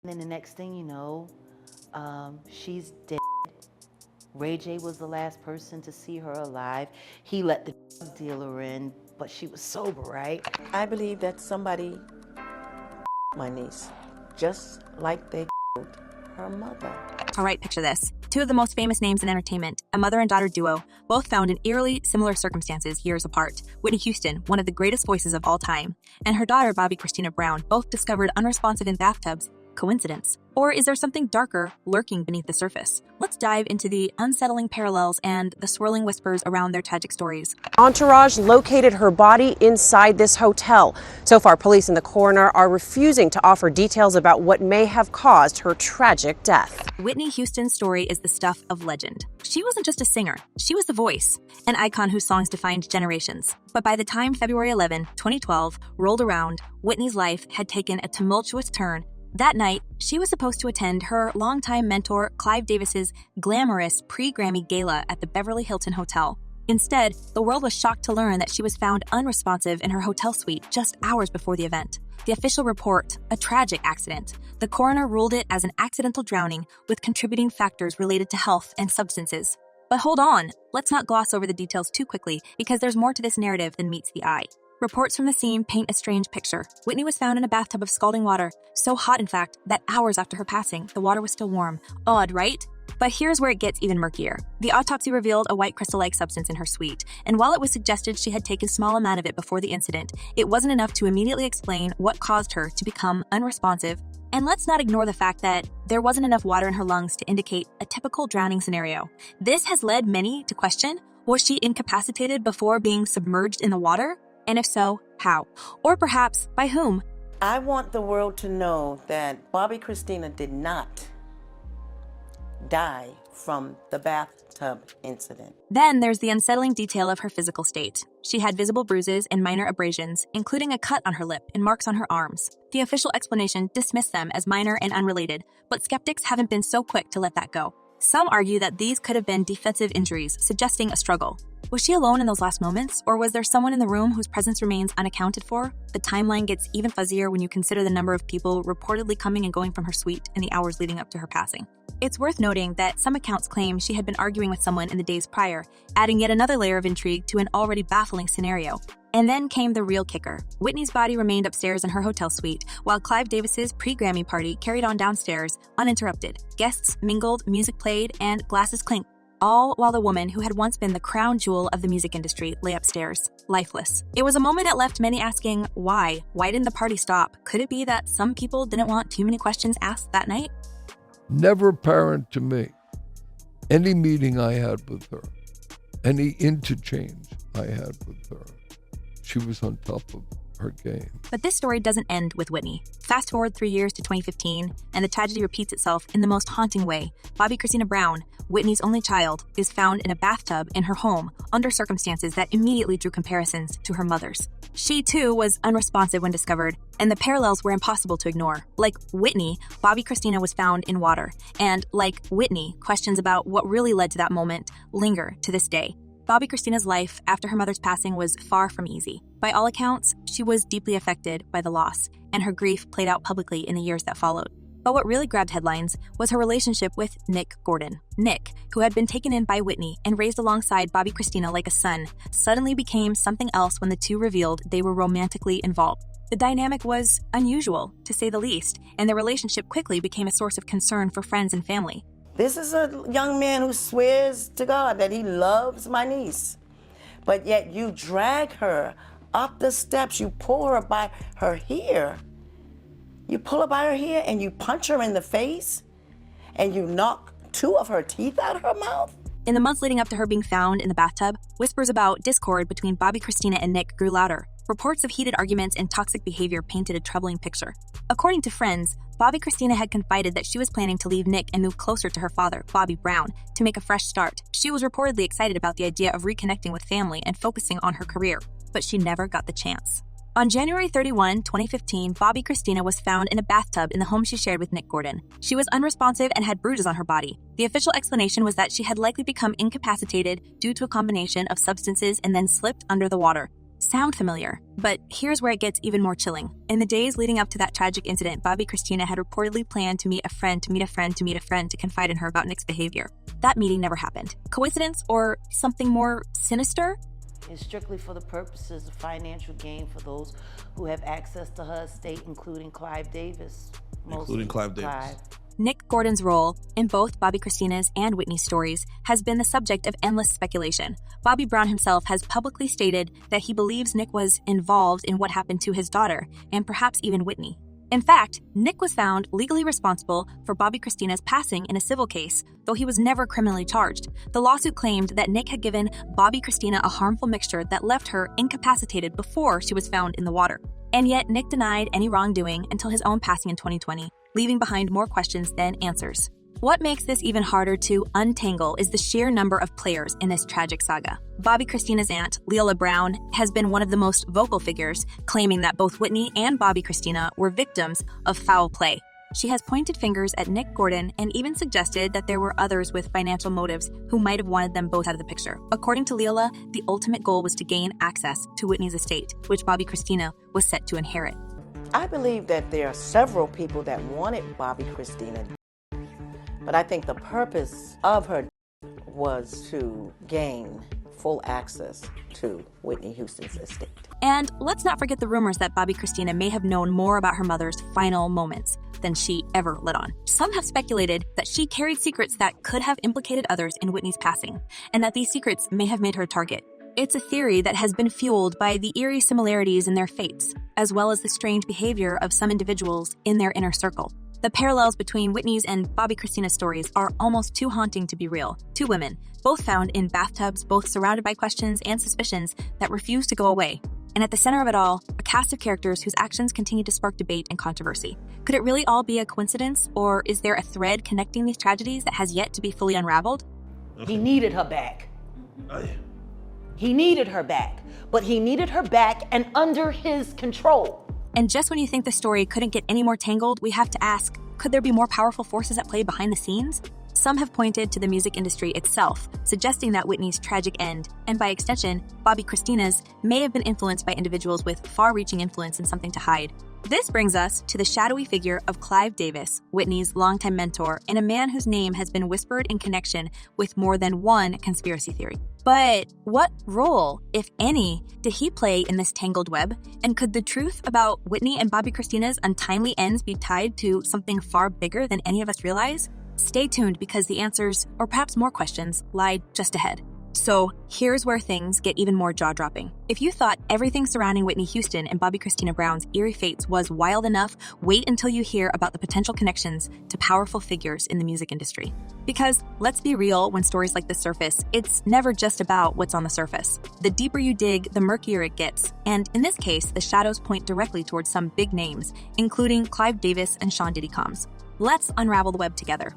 And then the next thing you know, she's dead. Ray J was the last person to see her alive. He let the drug dealer in, but she was sober, right? I believe that somebody my niece, just like they her mother. All right, picture this. Two of the most famous names in entertainment, a mother and daughter duo, both found in eerily similar circumstances years apart. Whitney Houston, one of the greatest voices of all time, and her daughter Bobbi Kristina Brown, both discovered unresponsive in bathtubs. Coincidence? Or is there something darker lurking beneath the surface? Let's dive into the unsettling parallels and the swirling whispers around their tragic stories. Entourage located her body inside this hotel. So far, police and the coroner are refusing to offer details about what may have caused her tragic death. Whitney Houston's story is the stuff of legend. She wasn't just a singer, she was the voice, an icon whose songs defined generations. But by the time February 11, 2012 rolled around, Whitney's life had taken a tumultuous turn. That night, she was supposed to attend her longtime mentor Clive Davis's glamorous pre-Grammy gala at the Beverly Hilton Hotel. Instead, the world was shocked to learn that she was found unresponsive in her hotel suite just hours before the event. The official report, a tragic accident. The coroner ruled it as an accidental drowning with contributing factors related to health and substances. But hold on, let's not gloss over the details too quickly because there's more to this narrative than meets the eye. Reports from the scene paint a strange picture. Whitney was found in a bathtub of scalding water, so hot in fact that hours after her passing, the water was still warm. Odd, right? But here's where it gets even murkier. The autopsy revealed a white crystal-like substance in her suite, and while it was suggested she had taken a small amount of it before the incident, it wasn't enough to immediately explain what caused her to become unresponsive. And let's not ignore the fact that there wasn't enough water in her lungs to indicate a typical drowning scenario. This has led many to question, was she incapacitated before being submerged in the water? And if so, how? Or perhaps by whom? I want the world to know that Bobbi Kristina did not die from the bathtub incident. Then there's the unsettling detail of her physical state. She had visible bruises and minor abrasions, including a cut on her lip and marks on her arms. The official explanation dismissed them as minor and unrelated, but skeptics haven't been so quick to let that go. Some argue that these could have been defensive injuries, suggesting a struggle. Was she alone in those last moments, or was there someone in the room whose presence remains unaccounted for? The timeline gets even fuzzier when you consider the number of people reportedly coming and going from her suite in the hours leading up to her passing. It's worth noting that some accounts claim she had been arguing with someone in the days prior, adding yet another layer of intrigue to an already baffling scenario. And then came the real kicker. Whitney's body remained upstairs in her hotel suite, while Clive Davis's pre-Grammy party carried on downstairs, uninterrupted. Guests mingled, music played, and glasses clinked. All while the woman who had once been the crown jewel of the music industry lay upstairs, lifeless. It was a moment that left many asking, why? Why didn't the party stop? Could it be that some people didn't want too many questions asked that night? Never apparent to me. Any meeting I had with her, any interchange I had with her, she was on top of her game. But this story doesn't end with Whitney. Fast forward 3 years to 2015, and the tragedy repeats itself in the most haunting way. Bobbi Kristina Brown, Whitney's only child, is found in a bathtub in her home under circumstances that immediately drew comparisons to her mother's. She, too, was unresponsive when discovered, and the parallels were impossible to ignore. Like Whitney, Bobbi Kristina was found in water, and like Whitney, questions about what really led to that moment linger to this day. Bobbi Kristina's life after her mother's passing was far from easy. By all accounts, she was deeply affected by the loss, and her grief played out publicly in the years that followed. But what really grabbed headlines was her relationship with Nick Gordon. Nick, who had been taken in by Whitney and raised alongside Bobbi Kristina like a son, suddenly became something else when the two revealed they were romantically involved. The dynamic was unusual, to say the least, and the relationship quickly became a source of concern for friends and family. This is a young man who swears to God that he loves my niece, but yet you drag her up the steps, you pull her by her hair. You pull her by her hair and you punch her in the face and you knock 2 of her teeth out of her mouth. In the months leading up to her being found in the bathtub, whispers about discord between Bobbi Kristina and Nick grew louder. Reports of heated arguments and toxic behavior painted a troubling picture. According to friends, Bobbi Kristina had confided that she was planning to leave Nick and move closer to her father, Bobby Brown, to make a fresh start. She was reportedly excited about the idea of reconnecting with family and focusing on her career, but she never got the chance. On January 31, 2015, Bobbi Kristina was found in a bathtub in the home she shared with Nick Gordon. She was unresponsive and had bruises on her body. The official explanation was that she had likely become incapacitated due to a combination of substances and then slipped under the water. sound familiar, but here's where it gets even more chilling. In the days leading up to that tragic incident, Bobbi Kristina had reportedly planned to meet a friend to confide in her about Nick's behavior. That meeting never happened. Coincidence or something more sinister? It's strictly for the purposes of financial gain for those who have access to her estate, including Clive Davis. Including Clive Davis. Nick Gordon's role in both Bobbi Kristina's and Whitney's stories has been the subject of endless speculation. Bobby Brown himself has publicly stated that he believes Nick was involved in what happened to his daughter, and perhaps even Whitney. In fact, Nick was found legally responsible for Bobbi Kristina's passing in a civil case, though he was never criminally charged. The lawsuit claimed that Nick had given Bobbi Kristina a harmful mixture that left her incapacitated before she was found in the water. And yet, Nick denied any wrongdoing until his own passing in 2020, leaving behind more questions than answers. What makes this even harder to untangle is the sheer number of players in this tragic saga. Bobbi Kristina's aunt, Leola Brown, has been one of the most vocal figures, claiming that both Whitney and Bobbi Kristina were victims of foul play. She has pointed fingers at Nick Gordon and even suggested that there were others with financial motives who might have wanted them both out of the picture. According to Leola, the ultimate goal was to gain access to Whitney's estate, which Bobbi Kristina was set to inherit. I believe that there are several people that wanted Bobbi Kristina, but I think the purpose of her was to gain full access to Whitney Houston's estate. And let's not forget the rumors that Bobbi Kristina may have known more about her mother's final moments than she ever let on. Some have speculated that she carried secrets that could have implicated others in Whitney's passing, and that these secrets may have made her a target. It's a theory that has been fueled by the eerie similarities in their fates, as well as the strange behavior of some individuals in their inner circle. The parallels between Whitney's and Bobbi Kristina's stories are almost too haunting to be real. Two women, both found in bathtubs, both surrounded by questions and suspicions that refuse to go away. And at the center of it all, a cast of characters whose actions continue to spark debate and controversy. Could it really all be a coincidence, or is there a thread connecting these tragedies that has yet to be fully unraveled? He needed her back. Oh, yeah. He needed her back, but he needed her back and under his control. And just when you think the story couldn't get any more tangled, we have to ask, could there be more powerful forces at play behind the scenes? Some have pointed to the music industry itself, suggesting that Whitney's tragic end, and by extension, Bobbi Kristina's, may have been influenced by individuals with far-reaching influence and something to hide. This brings us to the shadowy figure of Clive Davis, Whitney's longtime mentor, and a man whose name has been whispered in connection with more than one conspiracy theory. But what role, if any, did he play in this tangled web? And could the truth about Whitney and Bobbi Kristina's untimely ends be tied to something far bigger than any of us realize? Stay tuned because the answers, or perhaps more questions, lie just ahead. So here's where things get even more jaw-dropping. If you thought everything surrounding Whitney Houston and Bobbi Kristina Brown's eerie fates was wild enough, wait until you hear about the potential connections to powerful figures in the music industry. Because let's be real, when stories like this surface, it's never just about what's on the surface. The deeper you dig, the murkier it gets. And in this case, the shadows point directly towards some big names, including Clive Davis and Sean Diddy Combs. Let's unravel the web together.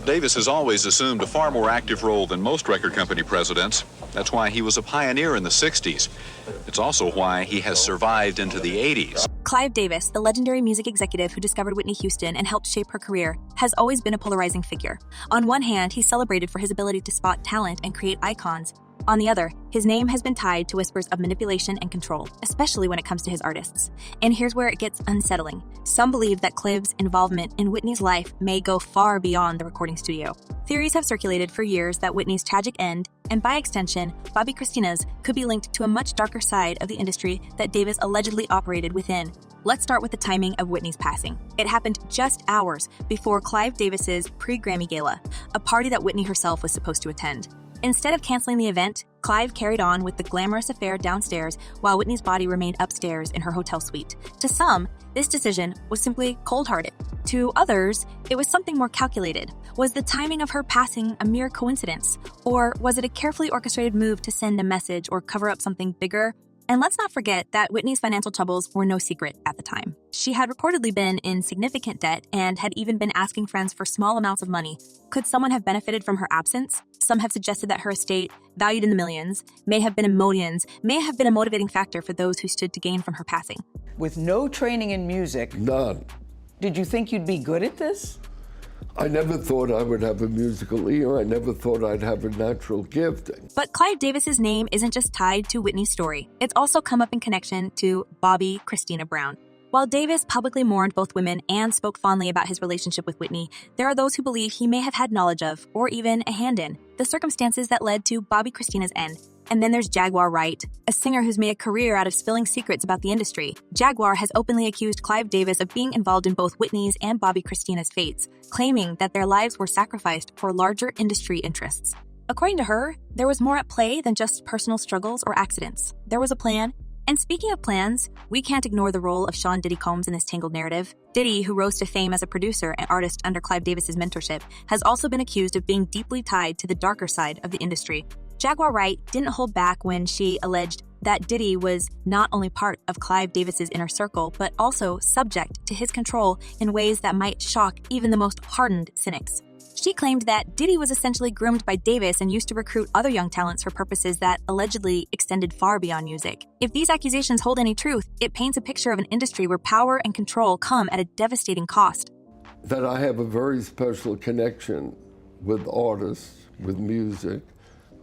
Davis has always assumed a far more active role than most record company presidents. That's why he was a pioneer in the 60s. It's also why he has survived into the 80s. Clive Davis, the legendary music executive who discovered Whitney Houston and helped shape her career, has always been a polarizing figure. On one hand, he's celebrated for his ability to spot talent and create icons. On the other, his name has been tied to whispers of manipulation and control, especially when it comes to his artists. And here's where it gets unsettling. Some believe that Clive's involvement in Whitney's life may go far beyond the recording studio. Theories have circulated for years that Whitney's tragic end, and by extension, Bobbi Kristina's, could be linked to a much darker side of the industry that Davis allegedly operated within. Let's start with the timing of Whitney's passing. It happened just hours before Clive Davis's pre-Grammy Gala, a party that Whitney herself was supposed to attend. Instead of canceling the event, Clive carried on with the glamorous affair downstairs while Whitney's body remained upstairs in her hotel suite. To some, this decision was simply cold-hearted. To others, it was something more calculated. Was the timing of her passing a mere coincidence? Or was it a carefully orchestrated move to send a message or cover up something bigger? And let's not forget that Whitney's financial troubles were no secret at the time. She had reportedly been in significant debt and had even been asking friends for small amounts of money. Could someone have benefited from her absence? Some have suggested that her estate, valued in the millions, may have been a motivating factor for those who stood to gain from her passing. With no training in music, None. did you think you'd be good at this? I never thought I would have a musical ear. I never thought I'd have a natural gift. But Clive Davis's name isn't just tied to Whitney's story. It's also come up in connection to Bobbi Kristina Brown. While Davis publicly mourned both women and spoke fondly about his relationship with Whitney, there are those who believe he may have had knowledge of, or even a hand in, the circumstances that led to Bobbi Kristina's end. And then there's Jaguar Wright, a singer who's made a career out of spilling secrets about the industry. Jaguar has openly accused Clive Davis of being involved in both Whitney's and Bobbi Kristina's fates, claiming that their lives were sacrificed for larger industry interests. According to her, there was more at play than just personal struggles or accidents. There was a plan. And speaking of plans, we can't ignore the role of Sean Diddy Combs in this tangled narrative. Diddy, who rose to fame as a producer and artist under Clive Davis's mentorship, has also been accused of being deeply tied to the darker side of the industry. Jaguar Wright didn't hold back when she alleged that Diddy was not only part of Clive Davis's inner circle, but also subject to his control in ways that might shock even the most hardened cynics. She claimed that Diddy was essentially groomed by Davis and used to recruit other young talents for purposes that allegedly extended far beyond music. If these accusations hold any truth, it paints a picture of an industry where power and control come at a devastating cost. That I have a very special connection with artists, with music.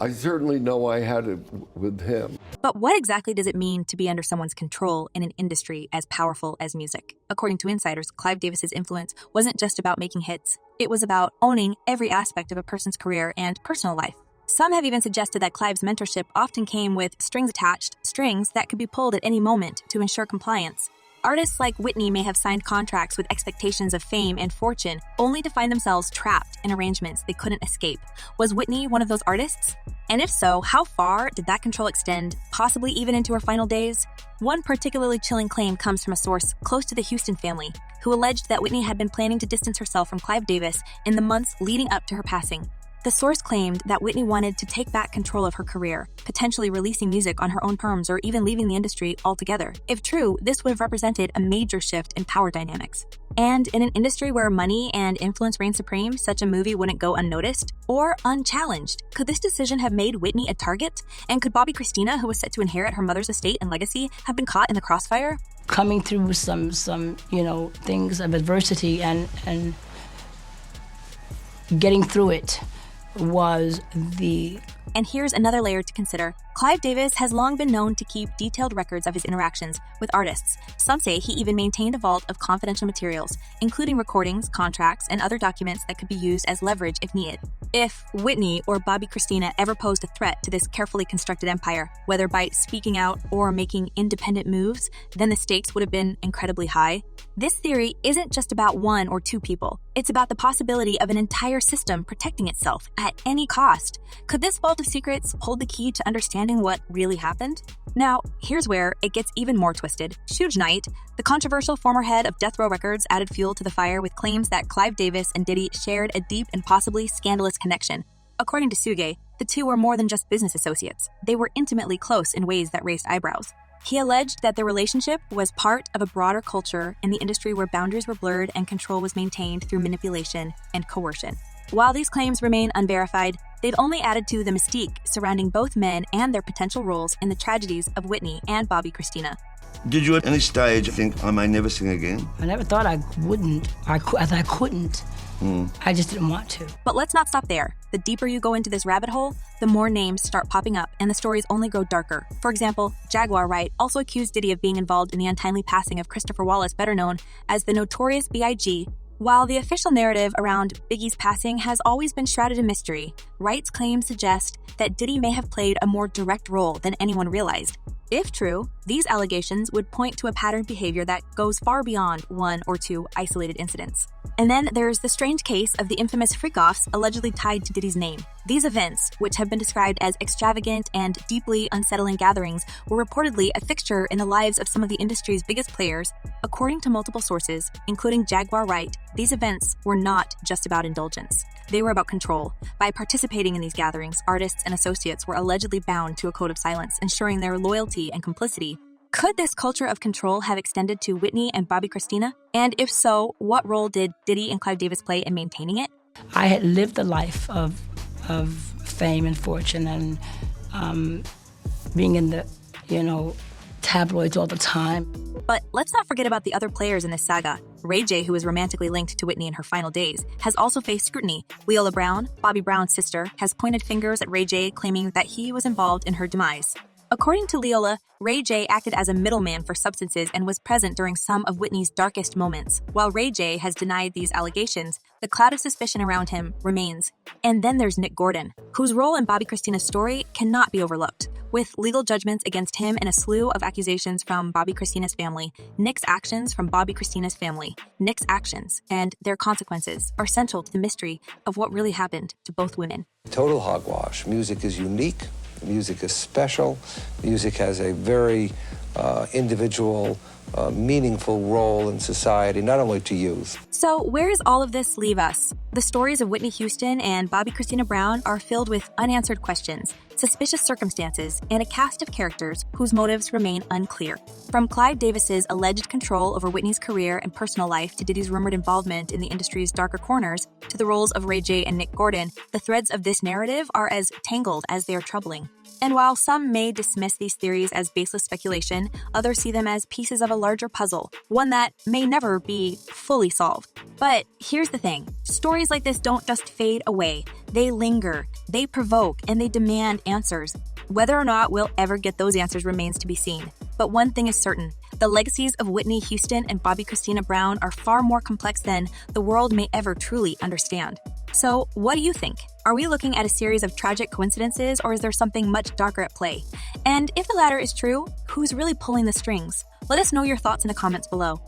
I certainly know I had it with him. But what exactly does it mean to be under someone's control in an industry as powerful as music? According to insiders, Clive Davis's influence wasn't just about making hits. It was about owning every aspect of a person's career and personal life. Some have even suggested that Clive's mentorship often came with strings attached, strings that could be pulled at any moment to ensure compliance. Artists like Whitney may have signed contracts with expectations of fame and fortune, only to find themselves trapped in arrangements they couldn't escape. Was Whitney one of those artists? And if so, how far did that control extend, possibly even into her final days? One particularly chilling claim comes from a source close to the Houston family, who alleged that Whitney had been planning to distance herself from Clive Davis in the months leading up to her passing. The source claimed that Whitney wanted to take back control of her career, potentially releasing music on her own terms or even leaving the industry altogether. If true, this would have represented a major shift in power dynamics. And in an industry where money and influence reign supreme, such a movie wouldn't go unnoticed or unchallenged. Could this decision have made Whitney a target? And could Bobbi Kristina, who was set to inherit her mother's estate and legacy, have been caught in the crossfire? Coming through some things of adversity and getting through it was the... And here's another layer to consider. Clive Davis has long been known to keep detailed records of his interactions with artists. Some say he even maintained a vault of confidential materials, including recordings, contracts, and other documents that could be used as leverage if needed. If Whitney or Bobbi Kristina ever posed a threat to this carefully constructed empire, whether by speaking out or making independent moves, then the stakes would have been incredibly high. This theory isn't just about one or two people. It's about the possibility of an entire system protecting itself at any cost. Could this vault of secrets hold the key to understanding what really happened? Now, here's where it gets even more twisted. Suge Knight, the controversial former head of Death Row Records, added fuel to the fire with claims that Clive Davis and Diddy shared a deep and possibly scandalous connection. According to Suge, the two were more than just business associates. They were intimately close in ways that raised eyebrows. He alleged that their relationship was part of a broader culture in the industry where boundaries were blurred and control was maintained through manipulation and coercion. While these claims remain unverified, they've only added to the mystique surrounding both men and their potential roles in the tragedies of Whitney and Bobbi Kristina. Did you at any stage think I may never sing again? I never thought I wouldn't. I couldn't. I just didn't want to. But let's not stop there. The deeper you go into this rabbit hole, the more names start popping up and the stories only grow darker. For example, Jaguar Wright also accused Diddy of being involved in the untimely passing of Christopher Wallace, better known as the Notorious B.I.G. While the official narrative around Biggie's passing has always been shrouded in mystery, Wright's claims suggest that Diddy may have played a more direct role than anyone realized. If true, these allegations would point to a patterned behavior that goes far beyond one or two isolated incidents. And then there's the strange case of the infamous freak-offs allegedly tied to Diddy's name. These events, which have been described as extravagant and deeply unsettling gatherings, were reportedly a fixture in the lives of some of the industry's biggest players. According to multiple sources, including Jaguar Wright, these events were not just about indulgence. They were about control. By participating in these gatherings, artists and associates were allegedly bound to a code of silence, ensuring their loyalty and complicity. Could this culture of control have extended to Whitney and Bobbi Kristina? And if so, what role did Diddy and Clive Davis play in maintaining it? I had lived the life of fame and fortune and being in the, tabloids all the time. But let's not forget about the other players in this saga. Ray J, who is romantically linked to Whitney in her final days, has also faced scrutiny. Leola Brown, Bobby Brown's sister, has pointed fingers at Ray J, claiming that he was involved in her demise. According to Leola, Ray J acted as a middleman for substances and was present during some of Whitney's darkest moments. While Ray J has denied these allegations, the cloud of suspicion around him remains. And then there's Nick Gordon, whose role in Bobbi Kristina's story cannot be overlooked. With legal judgments against him and a slew of accusations from Bobbi Kristina's family, Nick's actions from Bobbi Kristina's family, Nick's actions and their consequences are central to the mystery of what really happened to both women. Total hogwash. Music is unique. Music is special. Music has a very individual, meaningful role in society, not only to youth. So where does all of this leave us? The stories of Whitney Houston and Bobbi Kristina Brown are filled with unanswered questions, suspicious circumstances, and a cast of characters whose motives remain unclear. From Clive Davis's alleged control over Whitney's career and personal life to Diddy's rumored involvement in the industry's darker corners, to the roles of Ray J and Nick Gordon, the threads of this narrative are as tangled as they are troubling. And while some may dismiss these theories as baseless speculation, others see them as pieces of a larger puzzle, one that may never be fully solved. But here's the thing, stories like this don't just fade away. They linger, they provoke, and they demand answers. Whether or not we'll ever get those answers remains to be seen. But one thing is certain, the legacies of Whitney Houston and Bobbi Kristina Brown are far more complex than the world may ever truly understand. So, what do you think? Are we looking at a series of tragic coincidences, or is there something much darker at play? And if the latter is true, who's really pulling the strings? Let us know your thoughts in the comments below.